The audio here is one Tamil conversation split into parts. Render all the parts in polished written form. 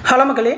ஹலோ மக்களே,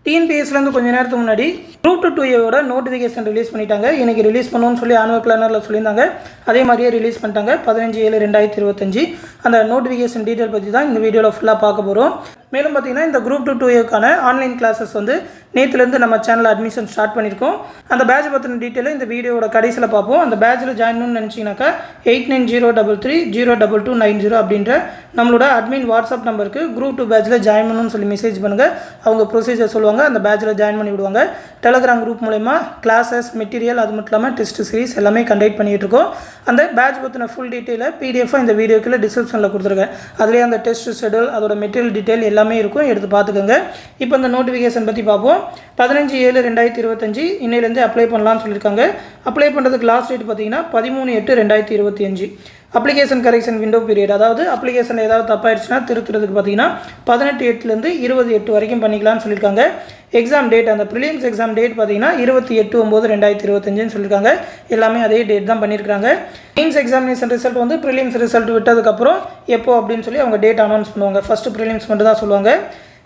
டிஎன்பிஎஸ்லேருந்து கொஞ்சம் நேரத்துக்கு முன்னாடி குரூப் 2 நோட்டிஃபிகேஷன் ரிலீஸ் பண்ணிட்டாங்க. இன்றைக்கி ரிலீஸ் பண்ணணும்னு சொல்லி ஆனுவல் பிளானரில் சொல்லியிருந்தாங்க. அதே மாதிரியே ரிலீஸ் பண்ணிட்டாங்க 15/7/2025. அந்த நோட்டிஃபிகேஷன் டீட்டெயில் பற்றி தான் இந்த வீடியோவில் ஃபுல்லாக பார்க்க போகிறோம். மேலும் பார்த்திங்கன்னா இந்த குரூப் 2க்கான ஆன்லைன் கிளாஸஸ் வந்து நேற்றுலேருந்து நம்ம சேனலில் அட்மிஷன் ஸ்டார்ட் பண்ணியிருக்கோம். அந்த பேட்ச் பற்றின டீட்டெயிலை இந்த வீடியோட கடைசியில் பார்ப்போம். அந்த பேட்சில் ஜாயின் பண்ணணும்னு நினச்சிங்கனாக்கா 8903302290 அப்படின்ற நம்மளோட அட்மின் வாட்ஸ்அப் நம்பருக்கு குரூப் 2 பேட்சில் ஜாயின் பண்ணணும்னு சொல்லி மெசேஜ் பண்ணுங்கள். அவங்க ப்ரொசீஜர் சொல்லுவாங்க. அந்த பேட்சில் ஜாயின் பண்ணி விடுவாங்க. டெலகிராம் குரூப் மூலமா கிளாஸஸ் மெட்டீரியல் அது மட்டும் இல்லாமல் டெஸ்ட் சீரிஸ் எல்லாமே கண்டக்ட் பண்ணிகிட்டு இருக்கோம். அந்த பேட்ச் பற்றின ஃபுல் டீட்டெயிலை பிடிஎஃபாக இந்த வீடியோக்குள்ள டிஸ்கிரிப்ஷனில் கொடுத்துருக்கேன். அதுலேயே அந்த டெஸ்ட் ஷெடியூல் அதோட மெட்டீரியல் டீட்டெயில் எல்லாமே இருக்கும், எடுத்து பார்த்துக்கோங்க. இப்போ இந்த நோட்டிஃபிகேஷன் பற்றி பார்ப்போம். 15/7/2025 இன்னையிலேருந்து அப்ளை பண்ணலாம்னு சொல்லியிருக்காங்க. அப்ளை பண்ணுறதுக்கு லாஸ்ட் டேட் பார்த்தீங்கன்னா 13/8/2025. அப்ளிகேஷன் கரெக்ஷன் விண்டோ பீரியட், அதாவது அப்ளிகேஷன் ஏதாவது தப்பாயிடுச்சுன்னா திருத்துறதுக்கு பார்த்தீங்கன்னா 18/8 28 வரைக்கும் பண்ணிக்கலாம்னு சொல்லியிருக்காங்க. எக்ஸாம் டேட், அந்த ப்ரிலிம்ஸ் எக்ஸாம் டேட் பார்த்தீங்கன்னா 28/9/2025 சொல்லியிருக்காங்க. எல்லாமே அதே டேட் தான் பண்ணியிருக்காங்க. மெயின்ஸ் எக்ஸாமினேஷன் ரிசல்ட் வந்து ப்ரிலிம்ஸ் ரிசல்ட் விட்டதுக்கப்புறம் எப்போ அப்படின்னு சொல்லி அவங்க டேட் அனௌன்ஸ் பண்ணுவாங்க. ஃபஸ்ட்டு ப்ரிலிம்ஸ் மட்டும் தான் சொல்லுவாங்க.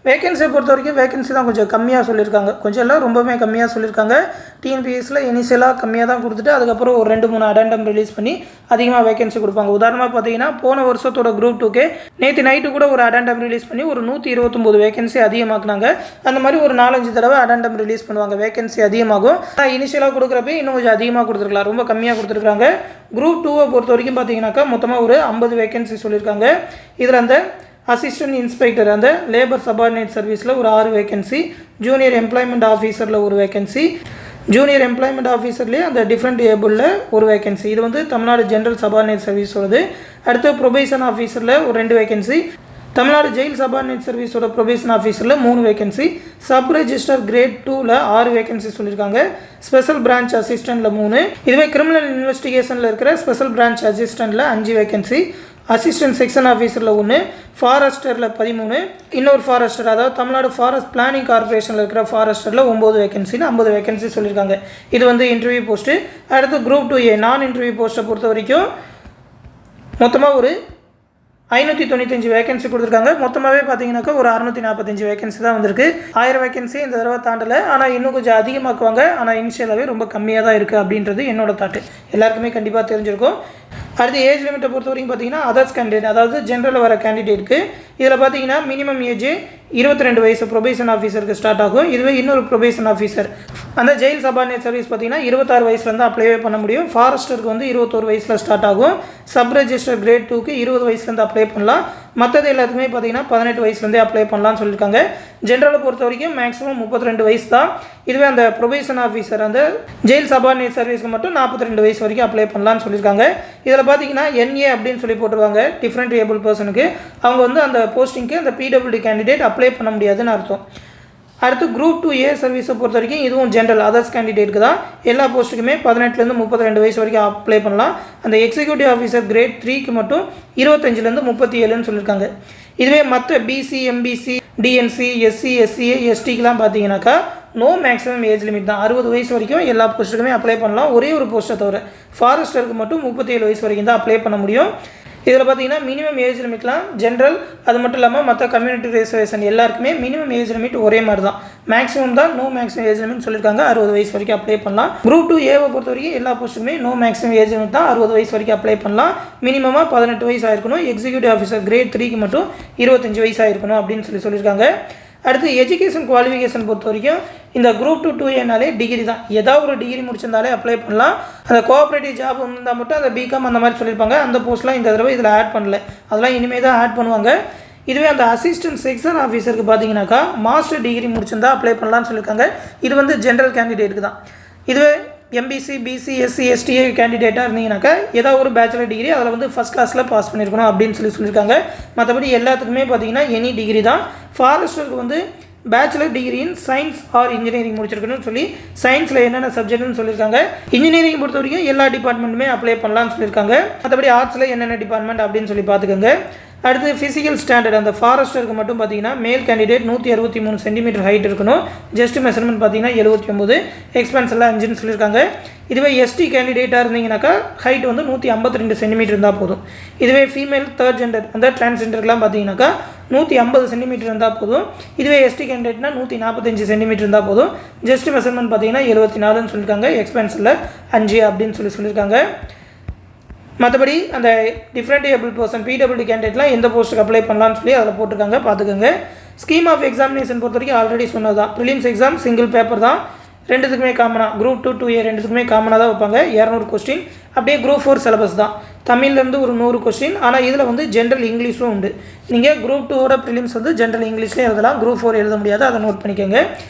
வேகன்சியை பொறுத்த வரைக்கும் வேகன்சி தான் கொஞ்சம் கம்மியாக சொல்லியிருக்காங்க. கொஞ்சம் எல்லாம் ரொம்பவே கம்மியாக சொல்லியிருக்காங்க. டிஎன்பிஎஸ்சில் இனிஷியலாக கம்மியாக தான் கொடுத்துட்டு அதுக்கப்புறம் ஒரு 2-3 அடெண்டம் ரிலீஸ் பண்ணி அதிகமாக வேகன்சி கொடுப்பாங்க. உதாரணமாக பார்த்தீங்கன்னா போன வருஷத்தோட குரூப் 2க்கு நேற்று நைட்டு கூட ஒரு அடெண்டம் ரிலீஸ் பண்ணி ஒரு 129 வேகன்சி அதிகமாக்குனாங்க. அந்த மாதிரி ஒரு 4-5 தடவை அடெண்டம் ரிலீஸ் பண்ணுவாங்க. வேகன்சி அதிகமாகும். இனிஷியலாக கொடுக்குறப்ப இன்னும் கொஞ்சம் அதிகமாக கொடுத்துருக்கலாம். ரொம்ப கம்மியாக கொடுத்துருக்காங்க. குரூப் 2 பொறுத்த வரைக்கும் பார்த்தீங்கன்னாக்கா மொத்தமாக ஒரு 50 வேகன்சி சொல்லியிருக்காங்க. இதில் அந்த அசிஸ்டன்ட் இன்ஸ்பெக்டர் அந்த லேபர் சபார்டினேட் சர்வீஸில் ஒரு 6 வேகன்சி, ஜூனியர் எம்ப்ளாய்மெண்ட் ஆஃபீஸரில் ஒரு வேகன்சி, ஜூனியர் எம்ப்ளாய்மெண்ட் ஆஃபீஸர்லேயே அந்த டிஃப்ரெண்ட் ஏபிளில் ஒரு வேகன்சி. இது வந்து தமிழ்நாடு ஜென்ரல் சபார்டினேட் சர்வீஸ் வருது. அடுத்து ப்ரொபேஷன் ஆஃபீஸரில் ஒரு 2 வேகன்சி, தமிழ்நாடு ஜெயில் சபார்டினேட் சர்வீஸோட ப்ரொபேஷன் ஆஃபீஸரில் 3 வேகன்சி, சப் ரெஜிஸ்டர் கிரேட் 2ல் 6 வேகன்சி சொல்லியிருக்காங்க. ஸ்பெஷல் பிரான்ச் அசிஸ்டண்ட்டில் 3, இதுவே கிரிமினல் இன்வெஸ்டிகேஷனில் இருக்கிற ஸ்பெஷல் பிரான்ச் அசிஸ்டண்ட்டில் 5 வேகன்சி, அசிஸ்டன்ட் செக்ஷன் ஆஃபீஸரில் 1, ஃபாரஸ்டரில் 13, இன்னொரு ஃபாரஸ்டர் அதாவது தமிழ்நாடு ஃபாரஸ்ட் பிளானிங் கார்பரேஷனில் இருக்கிற ஃபாரஸ்டரில் 9 வேகன்சின்னு 50 வேகன்சி சொல்லியிருக்காங்க. இது வந்து இன்டர்வியூ போஸ்ட்டு. அடுத்து குரூப் 2A நான் இன்டர்வியூ போஸ்ட்டை பொறுத்த வரைக்கும் மொத்தமாக ஒரு 595 வேகன்சி கொடுத்துருக்காங்க. மொத்தமாகவே பார்த்தீங்கன்னாக்கா ஒரு 645 வேகன்சி தான் வந்திருக்கு. 1000 வேகன்சி இந்த தடவை தாண்டலை. ஆனால் இன்னும் கொஞ்சம் அதிகமாக்குவாங்க. ஆனால் இனிஷியலாகவே ரொம்ப கம்மியாக தான் இருக்குது அப்படின்றது என்னோட தாட்டு. எல்லாருக்குமே கண்டிப்பாக தெரிஞ்சிருக்கும். அடுத்து ஏஜ் லிமிட்டை பொறுத்த வரைக்கும் பார்த்தீங்கன்னா அதர்ஸ் கேண்டிடேட் அதாவது ஜென்ரலில் வர கேண்டிடேட்டுக்கு இதில் பார்த்தீங்கன்னா மினிமம் ஏஜ் 22 வயசு ப்ரொபேஷன் ஆஃபீஸருக்கு ஸ்டார்ட் ஆகும். இதுவே இன்னொரு ப்ரொபேஷன் ஆஃபீஸர் அந்த ஜெயில் சபார்டினேட் சர்வீஸ் பார்த்தீங்கன்னா 26 வயசுலேருந்து அப்ளைவே பண்ண முடியும். ஃபாரஸ்டருக்கு வந்து 21 வயசில் ஸ்டார்ட் ஆகும். சப் ரெஜிஸ்டர் கிரேட் 2க்கு 20 வயசுலேருந்து அப்ளை பண்ணலாம். மற்றது எல்லாத்துக்குமே பார்த்தீங்கன்னா 18 வயசுலேருந்தே அப்ளை பண்ணலாம்னு சொல்லியிருக்காங்க. ஜென்ரலை பொறுத்த வரைக்கும் மேக்ஸிமம் 32 வயசு தான். இதுவே அந்த ப்ரொபேஷன் ஆஃபீஸர் அந்த ஜெயில் சபார்டினேட் சர்வீஸ்க்கு மட்டும் 42 வயசு வரைக்கும் அப்ளை பண்ணலாம்னு சொல்லியிருக்காங்க. இதில் பார்த்தீங்கன்னா NA அப்படின்னு சொல்லி போட்டுருவாங்க. டிஃப்ரெண்ட் ஏபிள் பர்சனுக்கு அவங்க வந்து அந்த போஸ்டிங்க்கு அந்த PWD கேண்டிடேட் அப்ளை பண்ண முடியாதுன்னு அர்த்தம். அடுத்து குரூப் 2A சர்வீஸை பொறுத்த வரைக்கும் இதுவும் ஜென்ரல் அதர்ஸ் கேண்டிடேட்டுக்கு தான். எல்லா போஸ்ட்டுக்குமே 18லேருந்து 32 வயசு வரைக்கும் அப்ளை பண்ணலாம். அந்த எக்ஸிக்யூட்டிவ் ஆஃபீஸர் கிரேட் 3க்கு மட்டும் 25லேருந்து 37ன்னு சொல்லியிருக்காங்க. இதுவே மற்ற BC MBC DNC SC SCA STக்கெலாம் பார்த்தீங்கன்னாக்கா நோ மேக்ஸிமம் ஏஜ் லிமிட் தான். 60 வயசு வரைக்கும் எல்லா போஸ்ட்டுக்குமே அப்ளை பண்ணலாம். ஒரே ஒரு போஸ்ட்டை தவிர ஃபாரஸ்டருக்கு மட்டும் 37 வயசு வரைக்கும் தான் அப்ளை பண்ண முடியும். இதில் பார்த்தீங்கன்னா மினிமம் ஏஜ் லிமிட்லாம் ஜென்ரல் அது மட்டும் இல்லாமல் மற்ற கம்யூனிட்டி ரிசர்வேஷன் எல்லாருக்குமே மினிமம் ஏஜ் லிமிட் ஒரே மாதிரி தான். மேக்ஸிமம் தான் நோ மேக்ஸிமம் ஏஜ் லிமிட் சொல்லியிருக்காங்க. 60 வயசு வரைக்கும் அப்ளை பண்ணலாம். குரூப் 2Aவை பொறுத்த வரைக்கும் எல்லா போஸ்ட்டுமே நோ மேக்ஸிமம் ஏஜ் லிமிட் தான். 60 வயசு வரைக்கும் அப்ளை பண்ணலாம். மினிமமாக 18 வயசு ஆயிருக்கணும். எக்ஸிக்யூட்டிவ் ஆஃபீஸர் கிரேட் 3க்கு மட்டும் 25 வயசு ஆயிருக்கணும் அப்படின்னு சொல்லியிருக்காங்க. அடுத்து எஜுகேஷன் குவாலிஃபிகேஷன் பொறுத்த வரைக்கும் இந்த குரூப் 2A டிகிரி தான். ஏதாவது ஒரு டிகிரி முடிச்சிருந்தாலே அப்ளை பண்ணலாம். அந்த கோஆப்ரேட்டிவ் ஜாப் இருந்தால் மட்டும் அந்த பிகாம் அந்த மாதிரி சொல்லியிருப்பாங்க. அந்த போஸ்ட்லாம் இந்த தடவை இதில் ஆட் பண்ணல. அதெல்லாம் இனிமேல் தான் ஆட் பண்ணுவாங்க. இதுவே அந்த அசிஸ்டன்ட் செக்ஷன் ஆஃபீஸருக்கு பார்த்தீங்கன்னாக்கா மாஸ்டர் டிகிரி முடிச்சிருந்தா அப்ளை பண்ணலாம்னு சொல்லியிருக்காங்க. இது வந்து ஜென்ரல் கேண்டிடேட்டுக்கு தான். இதுவே MBC BC SC STA கேண்டிடேட்டாக இருந்தீங்கன்னாக்கா ஏதாவது ஒரு பேச்சுலர் டிகிரி அதில் வந்து ஃபஸ்ட் கிளாஸில் பாஸ் பண்ணியிருக்கணும் அப்படின்னு சொல்லியிருக்காங்க. மற்றபடி எல்லாத்துக்குமே பார்த்தீங்கன்னா எனி டிகிரி தான். ஃபாரஸ்டருக்கு வந்து bachelor degree in science or engineering முடிச்சிருக்கணும்னு சொல்லி சயின்ஸில் என்னென்ன சப்ஜெக்ட்னு சொல்லியிருக்காங்க. இன்ஜினியரிங் பொறுத்த வரைக்கும் எல்லா டிபார்ட்மெண்ட்டுமே அப்ளை பண்ணலாம்னு சொல்லியிருக்காங்க. மற்றபடி ஆர்ட்ஸில் என்னென்ன டிபார்ட்மெண்ட் அப்படின்னு சொல்லி பார்த்துக்கோங்க. அடுத்து ஃபிசிக்கல் ஸ்டாண்டர்ட் அந்த ஃபாரஸ்டருக்கு மட்டும் பார்த்தீங்கன்னா மேல் கேண்டிடேட் 163 சென்டிமீட்டர் ஹைட் இருக்கணும். ஜஸ்ட் மெஷர்மெண்ட் பார்த்தீங்கன்னா 79, எக்ஸ்பென்ஸ் எல்லாம் 5ன்னு சொல்லியிருக்காங்க. இதுவே எஸ்டி கேண்டிடேட்டாக இருந்தீங்கன்னாக்கா ஹைட் வந்து 152 சென்டிமீட்டர் இருந்தால் போதும். இதுவே ஃபீமேல் தேர்ட் ஜெண்டர் அந்த டிரான்ஸ்ஜெண்டருக்குலாம் பார்த்தீங்கன்னாக்கா 150 சென்டிமீட்டர் இருந்தால் போதும். இதுவே எஸ்டி கேண்டிடேட்னா 145 சென்டிமீட்டர் இருந்தால் போதும். ஜஸ்ட் மெஷர்மெண்ட் பார்த்தீங்கன்னா 74ன்னு சொல்லியிருக்காங்க. எக்ஸ்பென்ஸில் 5 அப்படின்னு சொல்லியிருக்காங்க. மற்றபடி அந்த டிஃப்ரெண்ட் ஏபிள் பர்சன் பிடபிள்யூடி கேண்டிடேட்லாம் எந்த போஸ்ட்டுக்கு அப்ளை பண்ணலான்னு சொல்லி அதில் போட்டிருக்காங்க, பார்த்துக்கோங்க. ஸ்கீம் ஆஃப் எக்ஸாமினேஷன் பொறுத்த வரைக்கும் ஆல்ரெடி சொன்னது தான். ப்ரிலிம்ஸ் எக்ஸாம் சிங்கிள் பேப்பர் தான், ரெண்டுத்துக்குமே காமனாக குரூப் 2, 2A ரெண்டுத்துக்குமே காமனாக தான் வைப்பாங்க. 200 கொஸ்டின். அப்படியே குரூப் 4 சிலபஸ் தான். தமிழ்லேருந்து ஒரு 100 கொஸ்டின். ஆனால் இதில் வந்து ஜென்ரல் இங்கிலீஷும் உண்டு. நீங்கள் குரூப் 2ஓட ப்ரிலிம்ஸ் வந்து ஜென்ரல் இங்கிலீஷ்லேயே எழுதலாம், குரூப் 4 எழுத முடியாது, அதை நோட் பண்ணிக்கோங்க.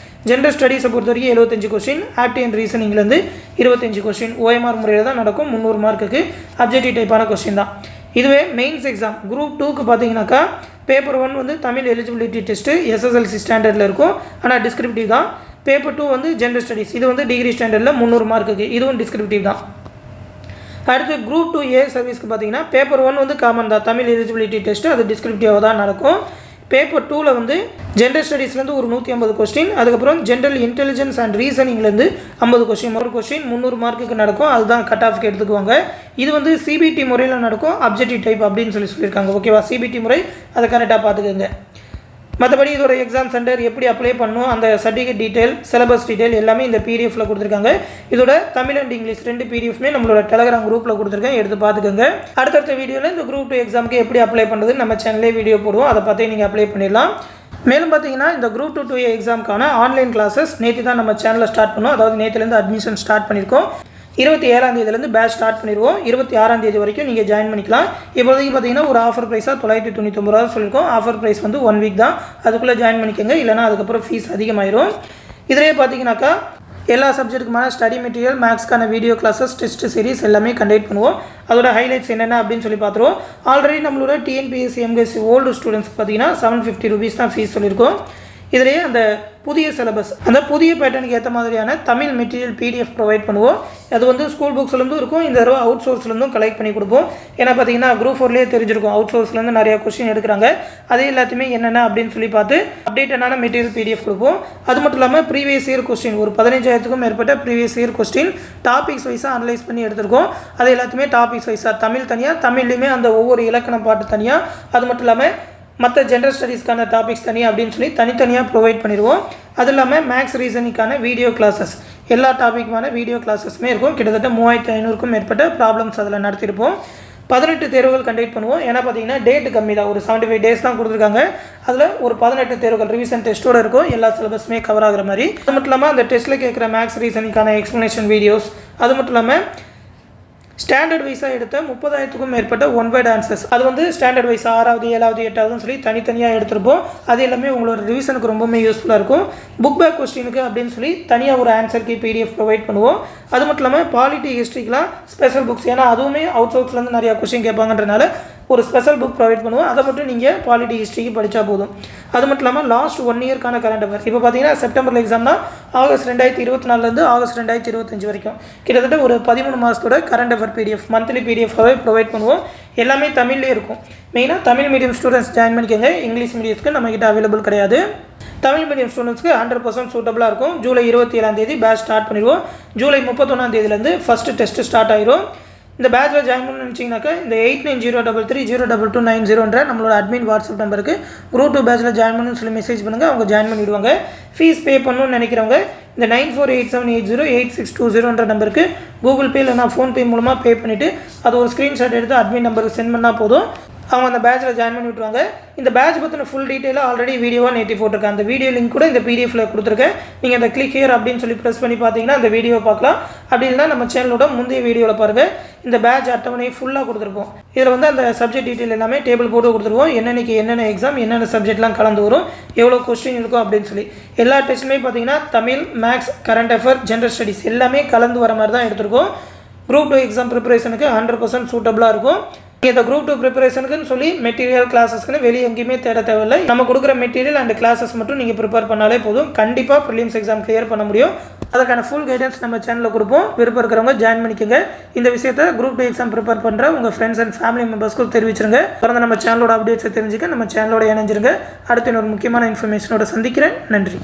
ஜென்ரல் ஸ்டடீஸை பொறுத்த வரைக்கும் 75 கொஸ்டின், ஆப்டி அண்ட் ரீசனிங்லேருந்து 25 கொஸ்டின், OMR முறையில் தான் நடக்கும். 300 மார்க்குக்கு அப்ஜெக்டிவ் டைப்பான கொஸ்டின் தான். இதுவே மெயின்ஸ் எக்ஸாம் குரூப் 2க்கு பார்த்தீங்கன்னாக்கா பேப்பர் 1 வந்து தமிழ் எலிஜிபிலிட்டி டெஸ்ட்டு SSLC ஸ்டாண்டர்டில் இருக்கும், ஆனால் டிஸ்கிரிப்டிவ் தான். பேப்பர் 2 வந்து ஜென்ரல் ஸ்டடீஸ், இது வந்து டிகிரி ஸ்டாண்டர்டில் 300 மார்க்குக்கு, இதுவும் டிஸ்கிரிப்டிவ் தான். அடுத்து குரூப் 2A சர்வீஸ்க்கு பார்த்தீங்கன்னா பேப்பர் 1 வந்து காமன் தான், தமிழ் எலிஜிபிலிட்டி டெஸ்ட்டு அது டிஸ்கிரிப்டிவாக தான் நடக்கும். பேப்பர் 2ல் வந்து ஜென்ரல் ஸ்டடீஸ்லேருந்து ஒரு 150 கொஸ்டின், அதுக்கப்புறம் ஜென்ரல் இன்டெலிஜென்ஸ் அண்ட் ரீசனிங்லேருந்து 50 கொஸ்டின், ஒரு கொஸ்டின் 300 மார்க்குக்கு நடக்கும். அதுதான் கட் ஆஃப்க்கு எடுத்துக்குவாங்க. இது வந்து CBT முறையில் நடக்கும், அப்ஜெக்டிவ் டைப் அப்படின்னு சொல்லியிருக்காங்க. ஓகேவா, CBT முறை, அதை கரெக்டாக பார்த்துக்கோங்க. மற்றபடி இதோட எக்ஸாம் சென்டர் எப்படி அப்ளை பண்ணணும், அந்த சர்டிஃபிகேட் டீட்டெயில், சிலபஸ் டீட்டெயில் எல்லாமே இந்த PDFல கொடுத்துருக்காங்க. இதோட தமிழ் அண்ட் இங்கிலீஷ் 2 PDFமே நம்மளோட டெலகிராம் குரூப்பில் கொடுத்துருக்கேன், எடுத்து பார்த்துக்கோங்க. அடுத்தடுத்த வீடியோவில் இந்த குரூப் 2 எக்ஸாமுக்கு எப்படி அப்ளை பண்ணுறது நம்ம சேனல்லே வீடியோ போடுவோம், அதை பார்த்தே நீங்கள் அப்ளை பண்ணிடலாம். மேலும் பார்த்தீங்கன்னா இந்த குரூப் 2 2A எக்ஸாமுக்கான ஆன்லைன் கிளாஸஸ் நேற்று தான் நம்ம சேனலில் ஸ்டார்ட் பண்ணோம். அதாவது நேற்றுலேருந்து அட்மிஷன் ஸ்டார்ட் பண்ணியிருக்கோம். 27ஆம் தேதியிலேருந்து பேட்ச் ஸ்டார்ட் பண்ணிடுவோம். 26ஆம் தேதி வரைக்கும் நீங்கள் ஜாயின் பண்ணிக்கலாம். இப்போதைக்கு பார்த்தீங்கன்னா ஒரு ஆஃபர் ப்ரைஸாக 999 ரூபா சொல்லியிருக்கோம். ஆஃபர் ப்ரைஸ் வந்து 1 வீக் தான், அதுக்குள்ளே ஜாயின் பண்ணிக்கோங்க, இல்லைனா அதுக்கப்புறம் ஃபீஸ் அதிகமாயிரும். இதிலே பார்த்தீங்கன்னாக்கா எல்லா சப்ஜெக்ட்டுக்குமான ஸ்டடி மெட்டீரியல், மேக்ஸ்க்கான வீடியோ கிளாஸஸ், டெஸ்ட் சீரிஸ் எல்லாமே கண்டக்ட் பண்ணுவோம். அதோட ஹைலைட்ஸ் என்னென்ன அப்படின்னு சொல்லி பார்த்துருவோம். ஆல்ரெடி நம்மளோட TNPSC MGS ஓல்டு ஸ்டூடெண்ட்ஸ் பார்த்தீங்கன்னா 750 ரூபீஸ் தான் ஃபீஸ் சொல்லியிருக்கோம். இதிலேயே அந்த புதிய சிலபஸ், அந்த புதிய பேட்டர்னுக்கு ஏற்ற மாதிரியான தமிழ் மெட்டீரியல் PDF ப்ரொவைட் பண்ணுவோம். அது வந்து ஸ்கூல் புக்ஸ்லேருந்தும் இருக்கும், இந்த தடவை அவுட் சோர்ஸ்லேருந்தும் கலெக்ட் பண்ணி கொடுப்போம். ஏன்னா பார்த்தீங்கன்னா குரூப் 4லேயே தெரிஞ்சிருக்கும், அவுட் சோர்ஸ்லேருந்து நிறையா கொஸ்டின் எடுக்கிறாங்க. அதே எல்லாத்தையுமே என்னென்ன அப்படின்னு சொல்லி பார்த்து அப்டேட்டடான மெட்டீரியல் PDF கொடுப்போம். அது மட்டும் இல்லாமல் ப்ரீவியஸ் இயர் கொஸ்டின் ஒரு 15,000க்கும் மேற்பட்ட ப்ரீவியஸ் இயர் கொஸ்டின் டாபிக்ஸ் வைஸாக அனலைஸ் பண்ணி எடுத்திருக்கோம். அது எல்லாத்தையுமே டாபிக்ஸ் வைஸாக தமிழ் தனியாக, தமிழ்லையுமே அந்த ஒவ்வொரு இலக்கண பாட்டு தனியாக, அது மட்டும் இல்லாமல் மற்ற ஜென்ரல் ஸ்டடீஸ்க்கான டாபிக்ஸ் தனியாக அப்படின்னு சொல்லி தனித்தனியாக ப்ரொவைட் பண்ணிடுவோம். அது இல்லாமல் மேக்ஸ் ரீசனிங்கான வீடியோ கிளாஸஸ், எல்லா டாபிக்குமான வீடியோ கிளாஸஸ்மே இருக்கும். கிட்டத்தட்ட 3500க்கும் மேற்பட்ட ப்ராப்ளம்ஸ் அதில் நடத்தியிருப்போம். 18 தேர்வுகள் கண்டக்ட் பண்ணுவோம். ஏன்னா பார்த்தீங்கன்னா டேட்டு கம்மி தான், ஒரு 75 டேஸ் தான் கொடுத்துருக்காங்க. அதில் ஒரு 18 தேர்வுகள் ரிவிஷன் டெஸ்ட்டோடு இருக்கும், எல்லா சிலபஸுமே கவர் ஆகிற மாதிரி. அது மட்டும் இல்லாமல் அந்த டெஸ்ட்டில் கேட்குற மேக்ஸ் ரீசனிங்கான எக்ஸ்ப்ளனேஷன் வீடியோஸ், அது மட்டும் இல்லாமல் ஸ்டாண்டர்ட் வைஸாக எடுத்த 30,000க்கும் மேற்பட்ட ஒன் வேர்ட் ஆன்சர்ஸ், அது வந்து ஸ்டாண்டர்ட் வைஸ் 6வது 7வது 8வதுன்னு சொல்லி தனித்தனியாக எடுத்திருப்போம். அது எல்லாமே உங்களோட ரிவிஷனுக்கு ரொம்பவுமே யூஸ்ஃபுல்லாக இருக்கும். புக் பேக் கொஸ்டினுக்கு அப்படின்னு சொல்லி தனியாக ஒரு ஆன்சருக்கு PDF ப்ரொவைட் பண்ணுவோம். அது மட்டும் இல்லாமல் பாலிட்டி ஹிஸ்ட்ரிக்கெலாம் ஸ்பெஷல் புக்ஸ், ஏன்னா அதுவுமே அவுட் சோர்ஸ்லேருந்து நிறையா கொஸ்டின் கேட்பாங்கன்றனால ஒரு ஸ்பெஷல் புக் ப்ரொவைட் பண்ணுவோம். அதை மட்டும் நீங்கள் பாலிட்டி ஹிஸ்ட்ரிக்கு படித்தா போதும். அது மட்டும் இல்லாமல் லாஸ்ட் 1 இயர்க்கான கரண்ட் அஃபேர், இப்போ பார்த்தீங்கன்னா செப்டம்பர் எக்ஸாம்னா ஆகஸ்ட் 2024லேருந்து ஆகஸ்ட் 2025 வரைக்கும் கிட்டத்தட்ட ஒரு 13 மாதத்தோட கரண்ட் அஃபேர் PDF மந்த்லி PDFாகவே ப்ரொவைட் பண்ணுவோம். எல்லாமே தமிழ்லேயே இருக்கும். மெயினாக தமிழ் மீடியம் ஸ்டூடெண்ட்ஸ் ஜாயின் பண்ணிக்கோங்க. இங்கிலீஷ் மீடியத்துக்கு நம்மக்கிட்ட அவைலபிள் கிடையாது. தமிழ் மீடியம் ஸ்டூடெண்ட்ஸ்க்கு 100% சூட்டபுளாக இருக்கும். ஜூலை 27ஆம் தேதி பேட்ச் ஸ்டார்ட் பண்ணிடுவோம். ஜூலை 31ஆம் தேதியிலேருந்து ஃபஸ்ட்டு டெஸ்ட்டு ஸ்டார்ட் ஆயிரும். இந்த பேட்சில் ஜாயின் பண்ணணும்னு நினச்சிங்கனாக்கா இந்த 8903302290 நம்மளோட அட்மின் வாட்ஸ்அப் நம்பருக்கு குரூப் 2 பேட்சில் ஜாயின் பண்ணணும்னு சொல்லி மெசேஜ் பண்ணுங்கள், அவங்க ஜாயின் பண்ணிவிடுவாங்க. ஃபீஸ் பே பண்ணணும்னு நினைக்கிறவங்க இந்த 9487808620 நம்பருக்கு கூகுள் பே இல்லைனா ஃபோன்பே மூலமாக பே பண்ணிவிட்டு அது ஒரு ஸ்க்ரீன்ஷாட் எடுத்து அட்மின் நம்பருக்கு சென்ட் பண்ணால் போதும். அவங்க அந்த பேட்சில் ஜாயின் பண்ணி விட்டுருவாங்க. இந்த பேட்ச் பற்றின ஃபுல் டீட்டெயிலாக ஆல்ரெடி வீடியோவாக நேற்று போட்டிருக்கேன். அந்த வீடியோ லிங்க் கூட இந்த PDFல கொடுத்துருக்கேன். நீங்கள் அந்த கிளிக் ஹியர் அப்படின்னு சொல்லி ப்ரெஸ் பண்ணி பார்த்தீங்கன்னா அந்த வீடியோ பார்க்கலாம். அப்படி இல்லைனா நம்ம சேனலோட முந்தைய வீடியோவில் பாருங்கள், இந்த பேட்ச் அட்டவணையை ஃபுல்லாக கொடுத்துருப்போம். இதில் வந்து அந்த சப்ஜெக்ட் டீட்டெயில் எல்லாமே டேபிள் போட்டு கொடுத்துருவோம். என்னென்னைக்கு என்னென்ன எக்ஸாம், என்னென்ன சப்ஜெக்ட்லாம் கலந்து வரும், எவ்வளோ கொஸ்டின் இருக்கும் அப்படின்னு சொல்லி. எல்லா டெஸ்ட்டுமே பார்த்தீங்கன்னா Tamil, maths, current affair, general studies எல்லாமே கலந்து வர மாதிரி தான் எடுத்துருக்கோம். குரூப் 2 எக்ஸாம் ப்ரிப்பரேஷனுக்கு 100% சூட்டபுளாக இருக்கும். இந்த குரூப் 2 ப்ரிப்பரேஷனுக்குன்னு சொல்லி மெட்டீரியல் கிளாஸஸ்க்குன்னு வெளியே எங்கேயுமே தேட தேவையில்லை. நம்ம கொடுக்குற மெட்டீரியல் அண்ட் கிளாஸஸ் மட்டும் நீங்கள் ப்ரிப்பேர் பண்ணாலே போதும். கண்டிப்பாக ப்ரிலிம்ஸ் எக்ஸாம் கிளியர் பண்ண முடியும். அதுக்கான ஃபுல் கைடன்ஸ் நம்ம சேனலில் கொடுப்போம். விருப்பம் இருக்கிறவங்க ஜாயின் பண்ணிக்கோங்க. இந்த விஷயத்தை குரூப் 2 எக்ஸாம் ப்ரிப்பேர் பண்ணுற உங்கள் ஃப்ரெண்ட்ஸ் அண்ட் ஃபேமிலி மெம்பர்ஸ்க்கு தெரிவிச்சிருங்க. தொடர்ந்து நம்ம சேனலோட அப்டேட்ஸை தெரிஞ்சுக்க நம்ம சேனலோட இணைஞ்சிருங்க. அடுத்து இன்னொரு முக்கியமான இன்ஃபர்மேஷனோட சந்திக்கிறேன். நன்றி.